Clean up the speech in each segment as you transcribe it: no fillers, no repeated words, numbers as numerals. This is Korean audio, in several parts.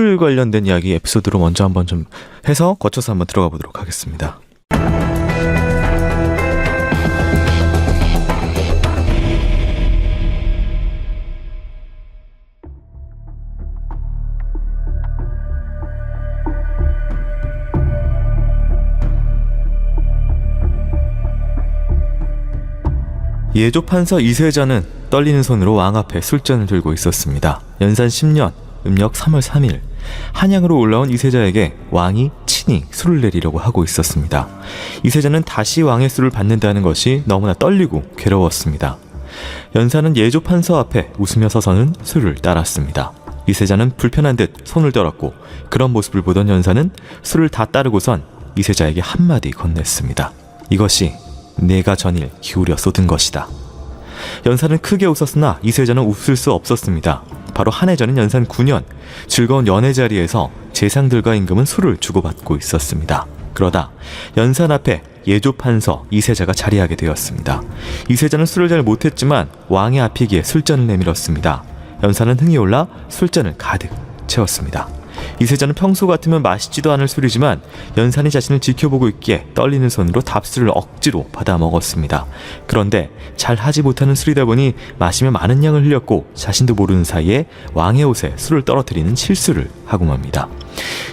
술 관련된 이야기 에피소드로 먼저 한번 좀 해서 거쳐서 한번 들어가 보도록 하겠습니다. 예조판서 이세자는 떨리는 손으로 왕 앞에 술잔을 들고 있었습니다. 연산 10년 음력 3월 3일 한양으로 올라온 이세자에게 왕이 친히 술을 내리려고 하고 있었습니다. 이세자는 다시 왕의 술을 받는다는 것이 너무나 떨리고 괴로웠습니다. 연산은 예조판서 앞에 웃으며 서서는 술을 따랐습니다. 이세자는 불편한 듯 손을 떨었고 그런 모습을 보던 연산은 술을 다 따르고선 이세자에게 한마디 건넸습니다. 이것이 내가 전일 기울여 쏟은 것이다. 연산은 크게 웃었으나 이세자는 웃을 수 없었습니다. 바로 한 해 전인 연산 9년 즐거운 연애 자리에서 재상들과 임금은 술을 주고받고 있었습니다. 그러다 연산 앞에 예조판서 이세자가 자리하게 되었습니다. 이세자는 술을 잘 못했지만 왕의 앞이기에 술잔을 내밀었습니다. 연산은 흥이 올라 술잔을 가득 채웠습니다. 이세자는 평소 같으면 마시지도 않을 술이지만 연산이 자신을 지켜보고 있기에 떨리는 손으로 답술을 억지로 받아 먹었습니다. 그런데 잘 하지 못하는 술이다 보니 마시며 많은 양을 흘렸고 자신도 모르는 사이에 왕의 옷에 술을 떨어뜨리는 실수를 하고 맙니다.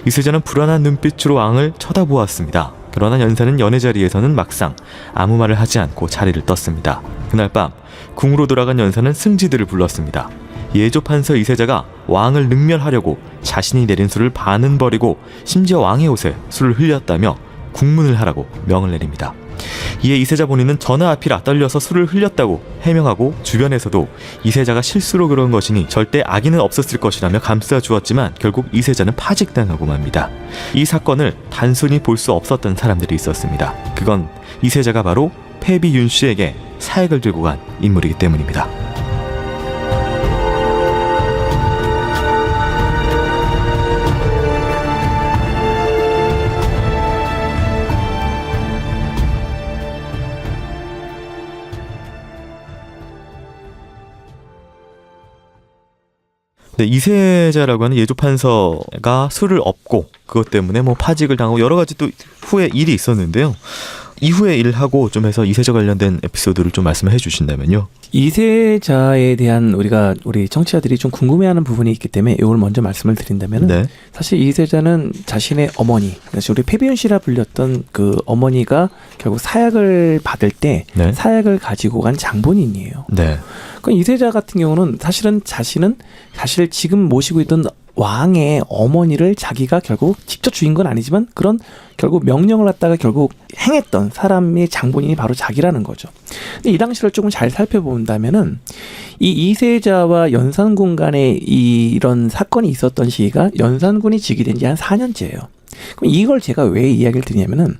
이세자는 불안한 눈빛으로 왕을 쳐다보았습니다. 그러나 연산은 연애 자리에서는 막상 아무 말을 하지 않고 자리를 떴습니다. 그날 밤 궁으로 돌아간 연산은 승지들을 불렀습니다. 예조판서 이세자가 왕을 능멸하려고 자신이 내린 술을 반은 버리고 심지어 왕의 옷에 술을 흘렸다며 국문을 하라고 명을 내립니다. 이에 이세자 본인은 전하 앞이라 떨려서 술을 흘렸다고 해명하고 주변에서도 이세자가 실수로 그런 것이니 절대 악의는 없었을 것이라며 감싸주었지만 결국 이세자는 파직당하고 맙니다. 이 사건을 단순히 볼 수 없었던 사람들이 있었습니다. 그건 이세자가 바로 패비 윤씨에게 사액을 들고 간 인물이기 때문입니다. 네, 이세자라고 하는 예조판서가 술을 업고 그것 때문에 뭐 파직을 당하고 여러 가지 또 후에 일이 있었는데요. 이후에 일하고 좀 해서 이세자 관련된 에피소드를 좀 말씀해 주신다면요. 이세자에 대한 우리 청취자들이 좀 궁금해하는 부분이 있기 때문에 이걸 먼저 말씀을 드린다면은 네. 사실 이세자는 자신의 어머니, 사실 우리 패비윤 씨라 불렸던 그 어머니가 결국 사약을 받을 때 네. 사약을 가지고 간 장본인이에요. 네. 그럼 이세자 같은 경우는 사실은 자신은 사실 지금 모시고 있던 왕의 어머니를 자기가 결국 직접 죽인 건 아니지만 그런 결국 명령을 갖다가 결국 행했던 사람의 장본인이 바로 자기라는 거죠. 근데 이 당시를 조금 잘 살펴본다면은 이 이세자와 연산군 간에 이런 사건이 있었던 시기가 연산군이 즉위된 지 한 4년째예요. 그럼 이걸 제가 왜 이야기를 드리냐면은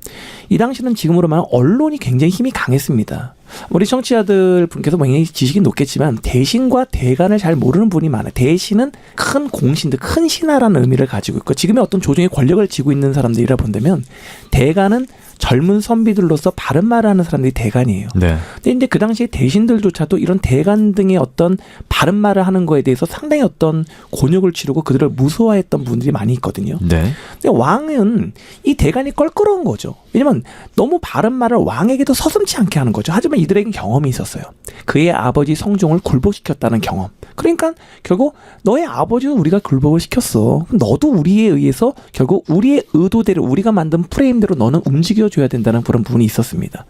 이 당시는 지금으로 말하면 언론이 굉장히 힘이 강했습니다. 우리 청취자들 분께서 굉장히 지식이 높겠지만 대신과 대간을 잘 모르는 분이 많아요. 대신은 큰 공신들, 큰 신하라는 의미를 가지고 있고 지금의 어떤 조정의 권력을 쥐고 있는 사람들이라 본다면 대간은 젊은 선비들로서 바른 말을 하는 사람들이 대간이에요. 네. 근데 이제 그 당시에 대신들조차도 이런 대간 등의 어떤 바른 말을 하는 거에 대해서 상당히 어떤 곤욕을 치르고 그들을 무서워했던 분들이 많이 있거든요. 네. 근데 왕은 이 대간이 껄끄러운 거죠. 왜냐면 너무 바른 말을 왕에게도 서슴지 않게 하는 거죠. 하지만 이들에겐 경험이 있었어요. 그의 아버지 성종을 굴복시켰다는 경험. 그러니까 결국 너의 아버지도 우리가 굴복을 시켰어. 너도 우리에 의해서 결국 우리의 의도대로 우리가 만든 프레임대로 너는 움직여줘야 된다는 그런 부분이 있었습니다.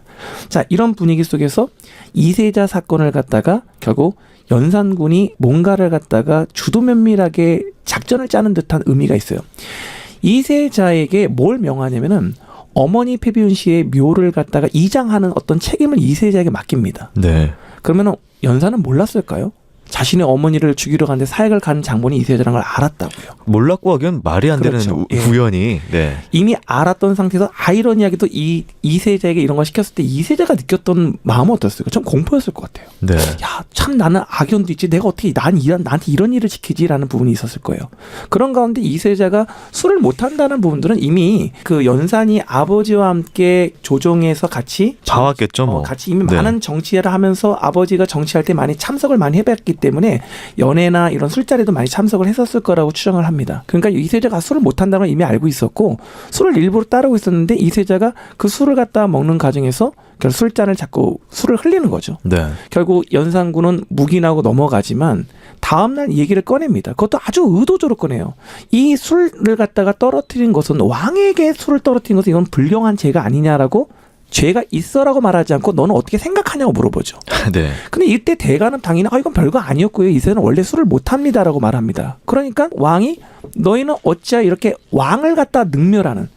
자, 이런 분위기 속에서 이세자 사건을 갖다가 결국 연산군이 뭔가를 갖다가 주도 면밀하게 작전을 짜는 듯한 의미가 있어요. 이세자에게 뭘 명하냐면은 어머니 패비윤 씨의 묘를 갖다가 이장하는 어떤 책임을 이세자에게 맡깁니다. 네. 그러면은 연산은 몰랐을까요? 자신의 어머니를 죽이러 가는데 사약을 가는 장본이 이세자라는 걸 알았다고요. 몰랐고 하기엔 말이 안 되는 그렇죠. 예. 우연이. 네. 이미 알았던 상태에서 아이러니하게도 이세자에게 이런 걸 시켰을 때 이세자가 느꼈던 마음은 어땠을까요? 좀 공포였을 것 같아요. 네. 야, 참 나는 악연도 있지. 내가 어떻게 나한테 이런 일을 시키지라는 부분이 있었을 거예요. 그런 가운데 이세자가 술을 못한다는 부분들은 이미 그 연산이 아버지와 함께 조정에서 같이 봐왔겠죠, 뭐. 같이 이미 네. 많은 정치를 하면서 아버지가 정치할 때 많이 참석을 많이 해봤기 때문에 연애나 이런 술자리도 많이 참석을 했었을 거라고 추정을 합니다. 그러니까 이세자가 술을 못한다는 걸 이미 알고 있었고 술을 일부러 따르고 있었는데 이세자가 그 술을 갖다 먹는 과정에서 술잔을 자꾸 술을 흘리는 거죠. 네. 결국 연산군은 묵인하고 넘어가지만 다음날 얘기를 꺼냅니다. 그것도 아주 의도적으로 꺼내요. 이 술을 갖다가 떨어뜨린 것은 왕에게 술을 떨어뜨린 것은 이건 불경한 죄가 아니냐라고 죄가 있어라고 말하지 않고 너는 어떻게 생각하냐고 물어보죠. 네. 근데 이때 대가는 당연히 이건 별거 아니었고요. 이세는 원래 술을 못합니다라고 말합니다. 그러니까 왕이 너희는 어찌하여 이렇게 왕을 갖다 능멸하는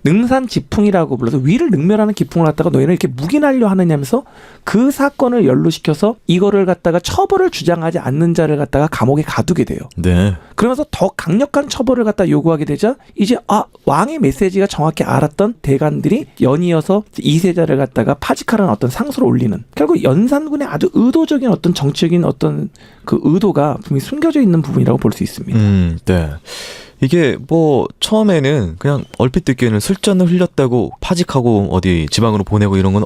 능산지풍이라고 불러서 위를 능멸하는 기풍을 갖다가 너희는 이렇게 묵인하려 하느냐면서 그 사건을 연루시켜서 이거를 갖다가 처벌을 주장하지 않는 자를 갖다가 감옥에 가두게 돼요. 네. 그러면서 더 강력한 처벌을 갖다 요구하게 되자 이제 왕의 메시지가 정확히 알았던 대관들이 연이어서 이세자를 갖다가 파직하라는 어떤 상소를 올리는 결국 연산군의 아주 의도적인 어떤 정치적인 어떤 그 의도가 분명히 숨겨져 있는 부분이라고 볼 수 있습니다. 네. 이게 뭐 처음에는 그냥 얼핏 듣기에는 술잔을 흘렸다고 파직하고 어디 지방으로 보내고 이런 건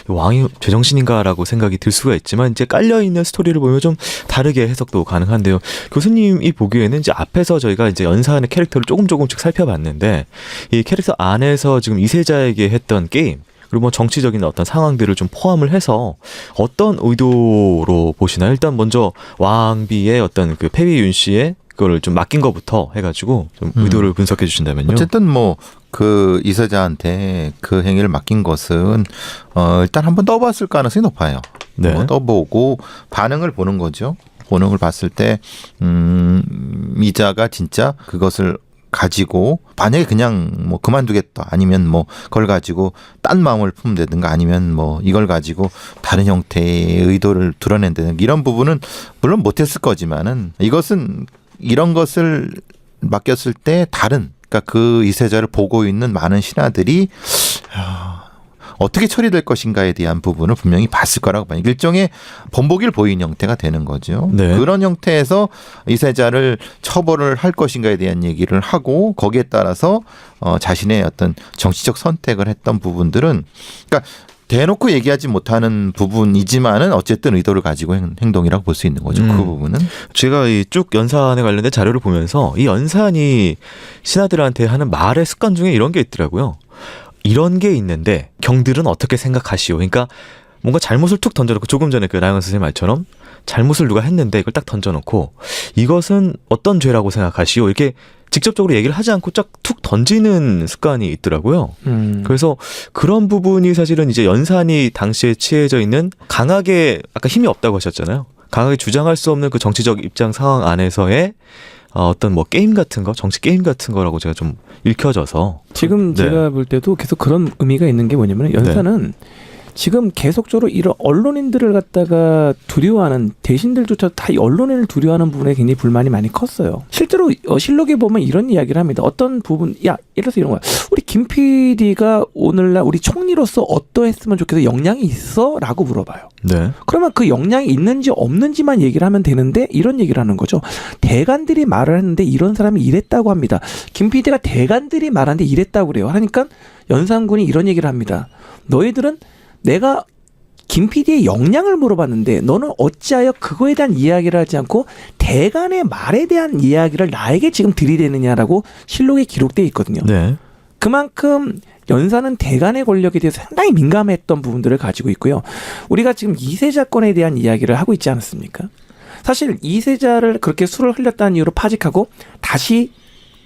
왕이 제정신인가라고 생각이 들 수가 있지만 이제 깔려있는 스토리를 보면 좀 다르게 해석도 가능한데요. 교수님이 보기에는 이제 앞에서 저희가 이제 연산의 캐릭터를 조금씩 살펴봤는데 이 캐릭터 안에서 지금 이세자에게 했던 게임 그리고 뭐 정치적인 어떤 상황들을 좀 포함을 해서 어떤 의도로 보시나요? 일단 먼저 왕비의 어떤 그 패비윤 씨의 그거를 좀 맡긴 것부터 해가지고 좀 의도를 분석해 주신다면요. 어쨌든 뭐 그 이세자한테 그 행위를 맡긴 것은 일단 한번 떠봤을 가능성이 높아요. 네. 떠보고 반응을 보는 거죠. 반응을 봤을 때 이자가 진짜 그것을 가지고 만약에 그냥 뭐 그만두겠다 아니면 뭐 그걸 가지고 딴 마음을 품는다든가 아니면 뭐 이걸 가지고 다른 형태의 의도를 드러낸다든가 이런 부분은 물론 못했을 거지만은 이것은 이런 것을 맡겼을 때 다른 그러니까 그 이세자를 보고 있는 많은 신하들이 어떻게 처리될 것인가에 대한 부분을 분명히 봤을 거라고 봐요. 일종의 본보기를 보인 형태가 되는 거죠. 네. 그런 형태에서 이세자를 처벌을 할 것인가에 대한 얘기를 하고 거기에 따라서 자신의 어떤 정치적 선택을 했던 부분들은 그러니까 대놓고 얘기하지 못하는 부분이지만은 어쨌든 의도를 가지고 행동이라고 볼 수 있는 거죠. 그 부분은. 제가 이 쭉 연산에 관련된 자료를 보면서 이 연산이 신하들한테 하는 말의 습관 중에 이런 게 있더라고요. 이런 게 있는데 경들은 어떻게 생각하시오? 그러니까 뭔가 잘못을 툭 던져놓고 조금 전에 그 라이언 선생님 말처럼 잘못을 누가 했는데 이걸 딱 던져놓고 이것은 어떤 죄라고 생각하시오? 이렇게 직접적으로 얘기를 하지 않고 쫙 툭 던지는 습관이 있더라고요. 그래서 그런 부분이 사실은 이제 연산이 당시에 취해져 있는 강하게 아까 힘이 없다고 하셨잖아요. 강하게 주장할 수 없는 그 정치적 입장 상황 안에서의 어떤 뭐 게임 같은 거, 정치 게임 같은 거라고 제가 좀 읽혀져서 지금 네. 제가 볼 때도 계속 그런 의미가 있는 게 뭐냐면 연산은 지금 계속적으로 이런 언론인들을 갖다가 두려워하는 대신들조차 다 이 언론인을 두려워하는 부분에 굉장히 불만이 많이 컸어요. 실제로 실록에 보면 이런 이야기를 합니다. 어떤 부분, 예를 들어서 이런 거야. 우리 김 PD가 오늘날 우리 총리로서 어떠했으면 좋겠어? 역량이 있어? 라고 물어봐요. 네. 그러면 그 역량이 있는지 없는지만 얘기를 하면 되는데 이런 얘기를 하는 거죠. 대관들이 말을 했는데 이런 사람이 이랬다고 합니다. 김 PD가 대관들이 말하는데 이랬다고 그래요. 하니까 연산군이 이런 얘기를 합니다. 너희들은 내가 김 PD의 역량을 물어봤는데 너는 어찌하여 그거에 대한 이야기를 하지 않고 대간의 말에 대한 이야기를 나에게 지금 들이대느냐라고 실록에 기록되어 있거든요. 네. 그만큼 연산은 대간의 권력에 대해서 상당히 민감했던 부분들을 가지고 있고요. 우리가 지금 이세자권에 대한 이야기를 하고 있지 않습니까? 사실 이세자를 그렇게 술을 흘렸다는 이유로 파직하고 다시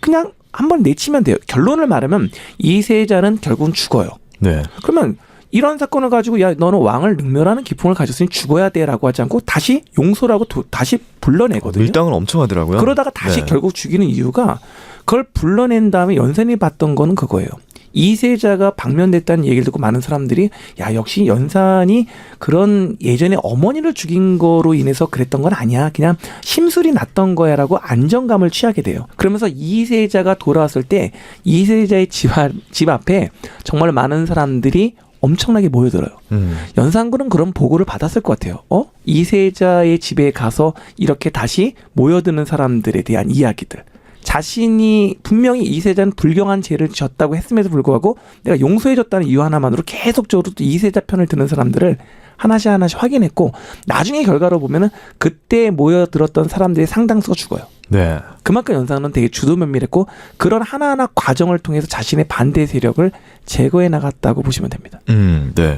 그냥 한번 내치면 돼요. 결론을 말하면 이세자는 결국은 죽어요. 네. 그러면 이런 사건을 가지고 야 너는 왕을 능멸하는 기풍을 가졌으니 죽어야 돼라고 하지 않고 다시 용서라고 다시 불러내거든요. 밀당을 엄청 하더라고요. 그러다가 다시 네. 결국 죽이는 이유가 그걸 불러낸 다음에 연산이 봤던 거는 그거예요. 이세자가 방면됐다는 얘기를 듣고 많은 사람들이 야 역시 연산이 그런 예전에 어머니를 죽인 거로 인해서 그랬던 건 아니야. 그냥 심술이 났던 거야 라고 안정감을 취하게 돼요. 그러면서 이세자가 돌아왔을 때 이세자의 집 앞에 정말 많은 사람들이 엄청나게 모여들어요. 연산군은 그런 보고를 받았을 것 같아요. 이세자의 집에 가서 이렇게 다시 모여드는 사람들에 대한 이야기들. 자신이 분명히 이세자는 불경한 죄를 졌다고 했음에도 불구하고 내가 용서해줬다는 이유 하나만으로 계속적으로 또 이세자 편을 드는 사람들을 하나씩 확인했고 나중에 결과로 보면은 그때 모여들었던 사람들의 상당수가 죽어요. 네. 그만큼 연산은 되게 주도 면밀했고 그런 하나하나 과정을 통해서 자신의 반대 세력을 제거해 나갔다고 보시면 됩니다. 네.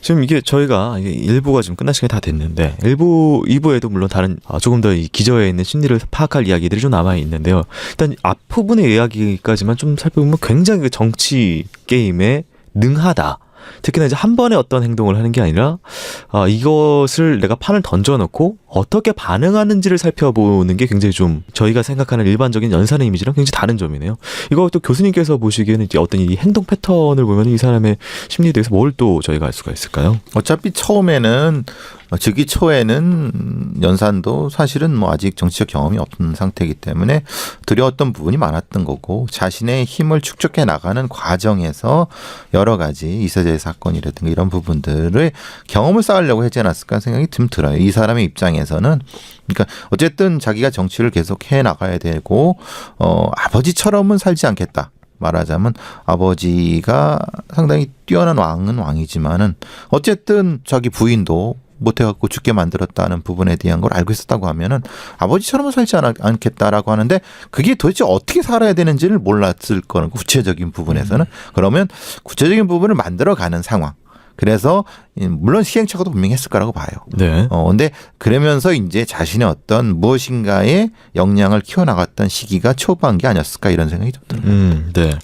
지금 이게 저희가 이게 1부가 지금 끝날 시간이 다 됐는데 2부에도 물론 다른 조금 더 이 기저에 있는 심리를 파악할 이야기들이 좀 남아 있는데요. 일단 앞부분의 이야기까지만 좀 살펴보면 굉장히 그 정치 게임에 능하다. 특히나 이제 한 번에 어떤 행동을 하는 게 아니라 이것을 내가 판을 던져놓고 어떻게 반응하는지를 살펴보는 게 굉장히 좀 저희가 생각하는 일반적인 연산의 이미지랑 굉장히 다른 점이네요. 이거 또 교수님께서 보시기에는 이제 어떤 이 행동 패턴을 보면 이 사람의 심리에 대해서 뭘 또 저희가 알 수가 있을까요? 어차피 처음에는 즉위 초에는 연산도 사실은 뭐 아직 정치적 경험이 없는 상태이기 때문에 두려웠던 부분이 많았던 거고 자신의 힘을 축적해 나가는 과정에서 여러 가지 이세제 사건이라든가 이런 부분들을 경험을 쌓으려고 하지 않았을까 생각이 좀 들어요. 이 사람의 입장에서는 그러니까 어쨌든 자기가 정치를 계속 해 나가야 되고 아버지처럼은 살지 않겠다. 말하자면 아버지가 상당히 뛰어난 왕은 왕이지만은 어쨌든 자기 부인도 못해갖고 죽게 만들었다는 부분에 대한 걸 알고 있었다고 하면은 아버지처럼은 살지 않겠다라고 하는데 그게 도대체 어떻게 살아야 되는지를 몰랐을 거는 구체적인 부분에서는 그러면 구체적인 부분을 만들어가는 상황. 그래서 물론 시행착오도 분명히 했을 거라고 봐요. 네. 근데 그러면서 이제 자신의 어떤 무엇인가의 역량을 키워나갔던 시기가 초반기 아니었을까 이런 생각이 좀 들어요. 네.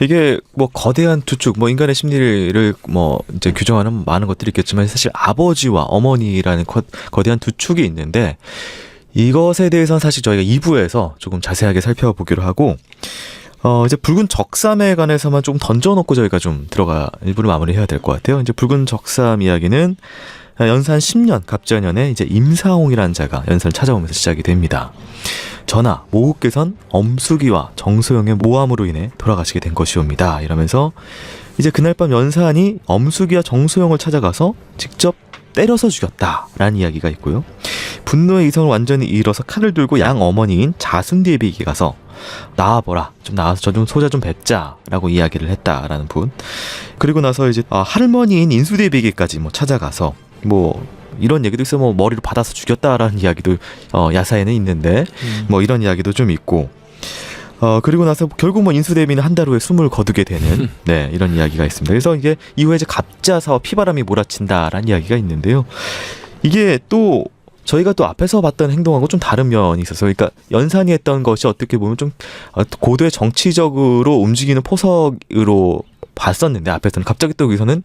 이게 뭐 거대한 두 축, 뭐 인간의 심리를 뭐 이제 규정하는 많은 것들이 있겠지만 사실 아버지와 어머니라는 거대한 두 축이 있는데 이것에 대해서는 사실 저희가 2부에서 조금 자세하게 살펴보기로 하고 이제 붉은 적삼에 관해서만 좀 던져놓고 저희가 좀 들어가 일부를 마무리해야 될 것 같아요. 이제 붉은 적삼 이야기는 연산 10년 갑자년에 이제 임사홍이라는 자가 연산을 찾아오면서 시작이 됩니다. 전하, 모국께선 엄숙이와 정소영의 모함으로 인해 돌아가시게 된 것이옵니다. 이러면서 이제 그날 밤 연산이 엄숙이와 정소영을 찾아가서 직접 때려서 죽였다라는 이야기가 있고요. 분노의 이성을 완전히 잃어서 칼을 들고 양 어머니인 자순디에게 가서 나와보라, 좀 나와서 저 좀 소자 좀 뵙자라고 이야기를 했다라는 분. 그리고 나서 이제 할머니인 인수대비에게까지 뭐 찾아가서 뭐 이런 얘기도 있어, 뭐 머리를 받아서 죽였다라는 이야기도 야사에는 있는데 뭐 이런 이야기도 좀 있고. 그리고 나서 결국 뭐 인수대비는 한 달 후에 숨을 거두게 되는 네, 이런 이야기가 있습니다. 그래서 이게 이후에 이제 갑자사와 피바람이 몰아친다라는 이야기가 있는데요. 이게 또 저희가 또 앞에서 봤던 행동하고 좀 다른 면이 있어서, 그러니까 연산이 했던 것이 어떻게 보면 좀 고도의 정치적으로 움직이는 포석으로 봤었는데 앞에서는 갑자기 또 여기서는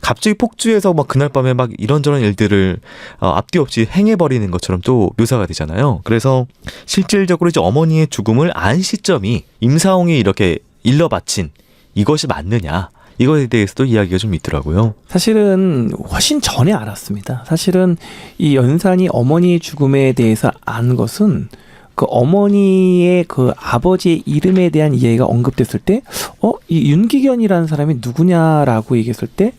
갑자기 폭주해서 막 그날 밤에 막 이런저런 일들을 앞뒤 없이 행해버리는 것처럼 또 묘사가 되잖아요. 그래서 실질적으로 이제 어머니의 죽음을 안 시점이 임사홍이 이렇게 일러 바친 이것이 맞느냐, 이거에 대해서도 이야기가 좀 있더라고요. 사실은 훨씬 전에 알았습니다. 사실은 이 연산이 어머니의 죽음에 대해서 안 것은 그 어머니의 그 아버지의 이름에 대한 이야기가 언급됐을 때, 이 윤기견이라는 사람이 누구냐라고 얘기했을 때,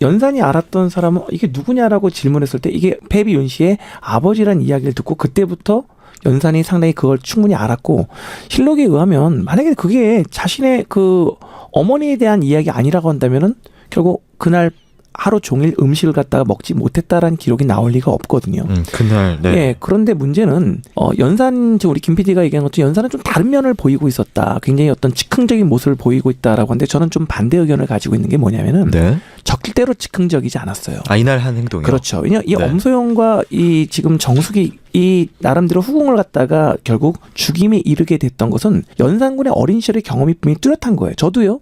연산이 알았던 사람은 이게 누구냐라고 질문했을 때 이게 패비 윤 씨의 아버지라는 이야기를 듣고 그때부터 연산이 상당히 그걸 충분히 알았고, 실록에 의하면 만약에 그게 자신의 그 어머니에 대한 이야기 아니라고 한다면은 결국 그날 하루 종일 음식을 갖다가 먹지 못했다라는 기록이 나올 리가 없거든요. 그날, 네. 예, 그런데 문제는 연산, 지금 우리 김 PD가 얘기한 것처럼 연산은 좀 다른 면을 보이고 있었다. 굉장히 어떤 즉흥적인 모습을 보이고 있다라고 하는데 저는 좀 반대 의견을 가지고 있는 게 뭐냐면은 네. 적대로 즉흥적이지 않았어요. 이날 한 행동이요. 그렇죠. 왜냐 이 네. 엄소영과 이 지금 정숙이 이 나름대로 후궁을 갖다가 결국 죽임에 이르게 됐던 것은 연산군의 어린 시절의 경험이 분명히 뚜렷한 거예요. 저도요.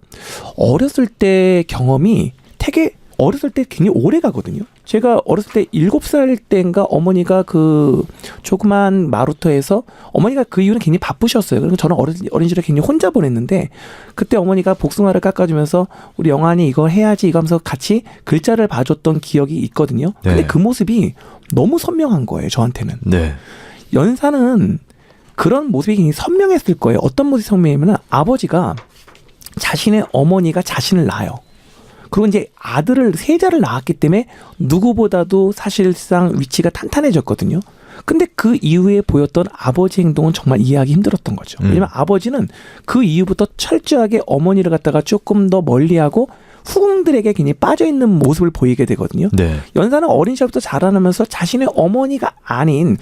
어렸을 때 경험이 되게 어렸을 때 굉장히 오래 가거든요. 제가 어렸을 때 7살 때인가 어머니가 그 조그만 마루터에서 어머니가 그 이후는 굉장히 바쁘셨어요. 그래서 저는 어린 시절에 굉장히 혼자 보냈는데 그때 어머니가 복숭아를 깎아주면서 우리 영환이 이거 해야지 이거 하면서 같이 글자를 봐줬던 기억이 있거든요. 근데 네. 그 모습이 너무 선명한 거예요. 저한테는. 네. 연산은 그런 모습이 굉장히 선명했을 거예요. 어떤 모습이 선명하냐면 아버지가 자신의 어머니가 자신을 낳아요. 그리고 이제 아들을 세자를 낳았기 때문에 누구보다도 사실상 위치가 탄탄해졌거든요. 근데 그 이후에 보였던 아버지 행동은 정말 이해하기 힘들었던 거죠. 왜냐면 아버지는 그 이후부터 철저하게 어머니를 갖다가 조금 더 멀리하고 후궁들에게 괜히 빠져있는 모습을 보이게 되거든요. 네. 연사는 어린 시절부터 자라나면서 자신의 어머니가 아닌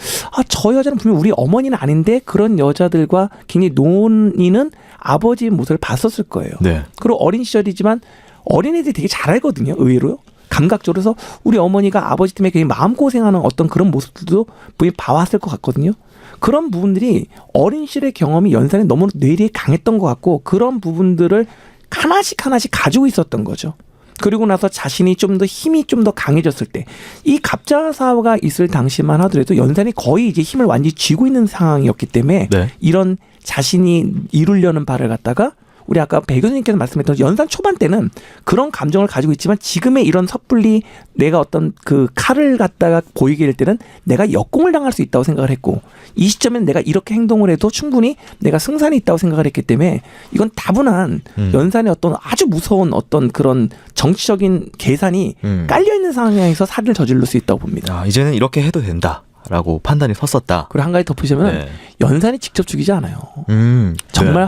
저 여자는 분명 우리 어머니는 아닌데 그런 여자들과 굉장히 논의는 아버지의 모습을 봤었을 거예요. 네. 그리고 어린 시절이지만 어린애들이 되게 잘 알거든요. 의외로. 감각적으로 해서 우리 어머니가 아버지 때문에 굉장히 마음고생하는 어떤 그런 모습들도 분명히 봐왔을 것 같거든요. 그런 부분들이 어린 시절의 경험이 연산에 너무 뇌리에 강했던 것 같고 그런 부분들을 하나씩 가지고 있었던 거죠. 그리고 나서 자신이 좀 더 힘이 좀 더 강해졌을 때 이 갑자사가 있을 당시만 하더라도 연산이 거의 이제 힘을 완전히 쥐고 있는 상황이었기 때문에 네. 이런 자신이 이루려는 바를 갖다가 우리 아까 배 교수님께서 말씀했던 연산 초반 때는 그런 감정을 가지고 있지만 지금의 이런 섣불리 내가 어떤 그 칼을 갖다가 보이게 될 때는 내가 역공을 당할 수 있다고 생각을 했고 이 시점엔 내가 이렇게 행동을 해도 충분히 내가 승산이 있다고 생각을 했기 때문에 이건 다분한 연산의 어떤 아주 무서운 어떤 그런 정치적인 계산이 깔려있는 상황에서 살인을 저지를 수 있다고 봅니다. 아, 이제는 이렇게 해도 된다라고 판단이 섰었다. 그리고 한 가지 덧붙이자면 네. 연산이 직접 죽이지 않아요. 네. 정말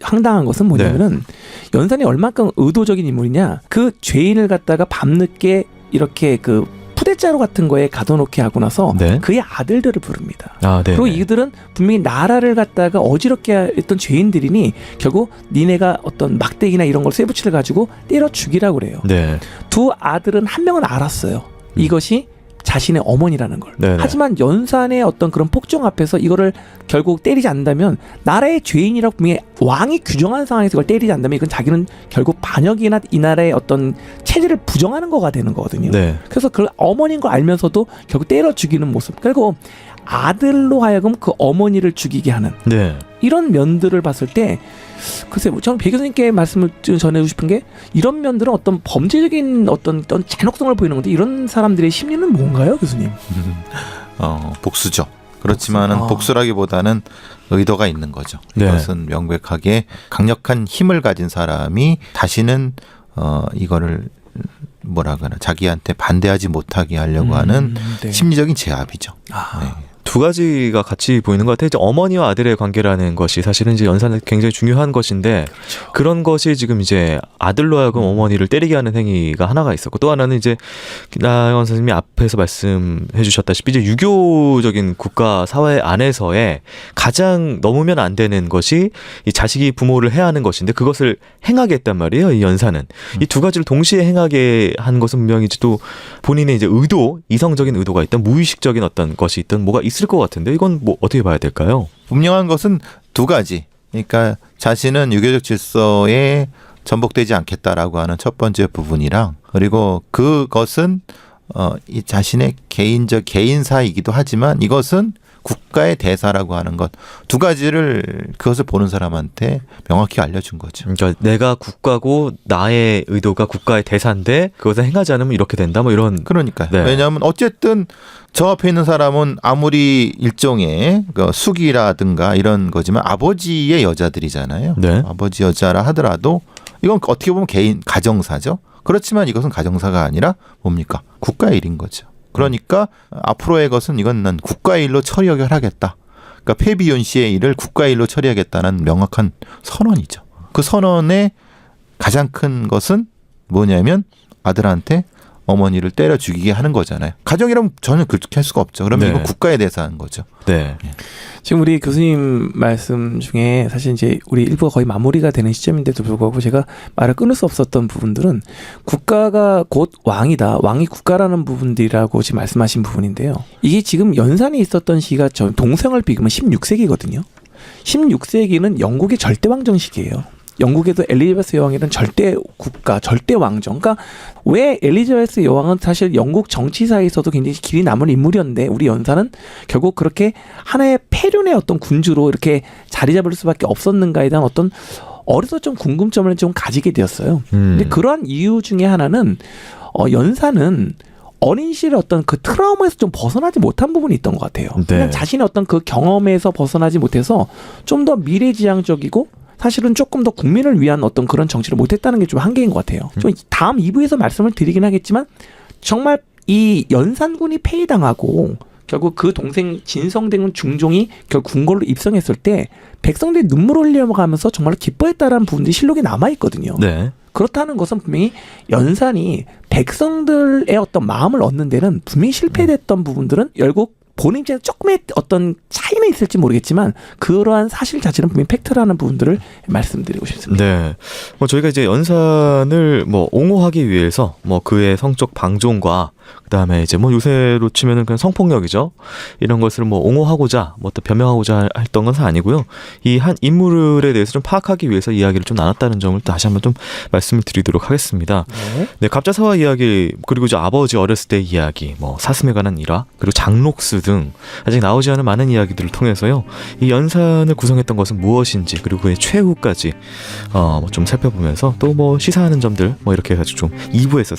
황당한 것은 뭐냐면은 연산이 얼마큼 의도적인 인물이냐. 그 죄인을 갖다가 밤늦게 이렇게 그 푸대자루 같은 거에 가둬놓게 하고 나서 네. 그의 아들들을 부릅니다. 아, 네. 그리고 이들은 분명히 나라를 갖다가 어지럽게 했던 죄인들이니 결국 니네가 어떤 막대기나 이런 걸 쇠붙이를 가지고 때려 죽이라고 그래요. 네. 두 아들은 한 명은 알았어요. 이것이 자신의 어머니라는 걸. 네네. 하지만 연산의 어떤 그런 폭정 앞에서 이거를 결국 때리지 않는다면 나라의 죄인이라고 분명히 왕이 규정한 상황에서 이걸 때리지 않는다면 이건 자기는 결국 반역이나 이 나라의 어떤 체제를 부정하는 거가 되는 거거든요. 네. 그래서 그 어머니인 걸 알면서도 결국 때려 죽이는 모습. 그리고 아들로 하여금 그 어머니를 죽이게 하는 네. 이런 면들을 봤을 때 글쎄 저는 배 교수님께 말씀을 전해주고 싶은 게 이런 면들은 어떤 범죄적인 어떤 잔혹성을 보이는 건데 이런 사람들의 심리는 뭔가요, 교수님? 복수죠. 그렇지만은 복수. 복수라기보다는 의도가 있는 거죠. 네. 이것은 명백하게 강력한 힘을 가진 사람이 다시는 이거를 뭐라 그러나 자기한테 반대하지 못하게 하려고 하는 네. 심리적인 제압이죠. 아. 네. 두 가지가 같이 보이는 것 같아요. 이제 어머니와 아들의 관계라는 것이 사실은 이제 연산에 굉장히 중요한 것인데 그런 것이 지금 이제 아들로 하여금 어머니를 때리게 하는 행위가 하나가 있었고 또 하나는 이제 나영원 선생님이 앞에서 말씀해 주셨다시피 이제 유교적인 국가 사회 안에서의 가장 넘으면 안 되는 것이 이 자식이 부모를 해야 하는 것인데 그것을 행하게 했단 말이에요. 이 연산은 이 두 가지를 동시에 행하게 한 것은 분명히 또 본인의 이제 의도, 이성적인 의도가 있던 무의식적인 어떤 것이 있던 뭐가 있을 것 같은데 이건 뭐 어떻게 봐야 될까요? 분명한 것은 두 가지. 그러니까 자신은 유교적 질서에 전복되지 않겠다라고 하는 첫 번째 부분이랑 그리고 그것은 이 자신의 개인사이기도 하지만 이것은 국가의 대사라고 하는 것 두 가지를 그것을 보는 사람한테 명확히 알려준 거죠. 그러니까 내가 국가고 나의 의도가 국가의 대사인데 그것을 행하지 않으면 이렇게 된다 뭐 이런. 그러니까 네. 왜냐하면 어쨌든 저 앞에 있는 사람은 아무리 일종의 그 숙이라든가 이런 거지만 아버지의 여자들이잖아요. 네. 아버지 여자라 하더라도 이건 어떻게 보면 개인 가정사죠. 그렇지만 이것은 가정사가 아니라 뭡니까? 국가의 일인 거죠. 그러니까 앞으로의 것은 이건 난 국가의 일로 처리하게 하겠다. 그러니까 패비윤 씨의 일을 국가의 일로 처리하겠다는 명확한 선언이죠. 그 선언의 가장 큰 것은 뭐냐면 아들한테 어머니를 때려 죽이게 하는 거잖아요. 가정이라면 전혀 그렇게 할 수가 없죠. 그러면 네. 이건 국가에 대해서 하는 거죠. 네. 지금 우리 교수님 말씀 중에 사실 이제 우리 일부가 거의 마무리가 되는 시점인데도 불구하고 제가 말을 끊을 수 없었던 부분들은 국가가 곧 왕이다. 왕이 국가라는 부분들이라고 지금 말씀하신 부분인데요. 이게 지금 연산이 있었던 시기가 저 동성을 비교하면 16세기거든요. 16세기는 영국의 절대왕정시기예요. 영국에도 엘리자베스 여왕이란 절대 국가, 절대 왕정. 그러니까 왜 엘리자베스 여왕은 사실 영국 정치사에서도 굉장히 길이 남은 인물이었는데 우리 연산은 결국 그렇게 하나의 폐륜의 어떤 군주로 이렇게 자리 잡을 수밖에 없었는가에 대한 어떤 어려서 좀 궁금점을 좀 가지게 되었어요. 근데 그러한 이유 중에 하나는 연산은 어린 시절의 어떤 그 트라우마에서 좀 벗어나지 못한 부분이 있던 것 같아요. 네. 그냥 자신의 어떤 그 경험에서 벗어나지 못해서 좀 더 미래지향적이고 사실은 조금 더 국민을 위한 어떤 그런 정치를 못했다는 게 좀 한계인 것 같아요. 좀 다음 2부에서 말씀을 드리긴 하겠지만 정말 이 연산군이 폐위당하고 결국 그 동생 진성대군 중종이 결국 궁궐로 입성했을 때 백성들이 눈물을 흘려가면서 정말 기뻐했다라는 부분들이 실록에 남아있거든요. 네. 그렇다는 것은 분명히 연산이 백성들의 어떤 마음을 얻는 데는 분명히 실패됐던 부분들은 결국 본인 입장에서 조금의 어떤 차이는 있을지 모르겠지만 그러한 사실 자체는 분명히 팩트라는 부분들을 말씀드리고 싶습니다. 네. 뭐 저희가 이제 연산을 뭐 옹호하기 위해서 뭐 그의 성적 방종과 그다음에 이제 뭐 요새로 치면은 그냥 성폭력이죠. 이런 것을 뭐 옹호하고자 뭐 또 변명하고자 했던 것은 아니고요. 이 한 인물에 대해서 좀 파악하기 위해서 이야기를 좀 나눴다는 점을 다시 한번 좀 말씀을 드리도록 하겠습니다. 네. 네, 갑자사화 이야기 그리고 이제 아버지 어렸을 때 이야기, 뭐 사슴에 관한 일화 그리고 장록수 등 아직 나오지 않은 많은 이야기들을 통해서요. 이 연산을 구성했던 것은 무엇인지 그리고 그의 최후까지 뭐 좀 살펴보면서 또 뭐 시사하는 점들 뭐 이렇게 해가지고 좀 2부에서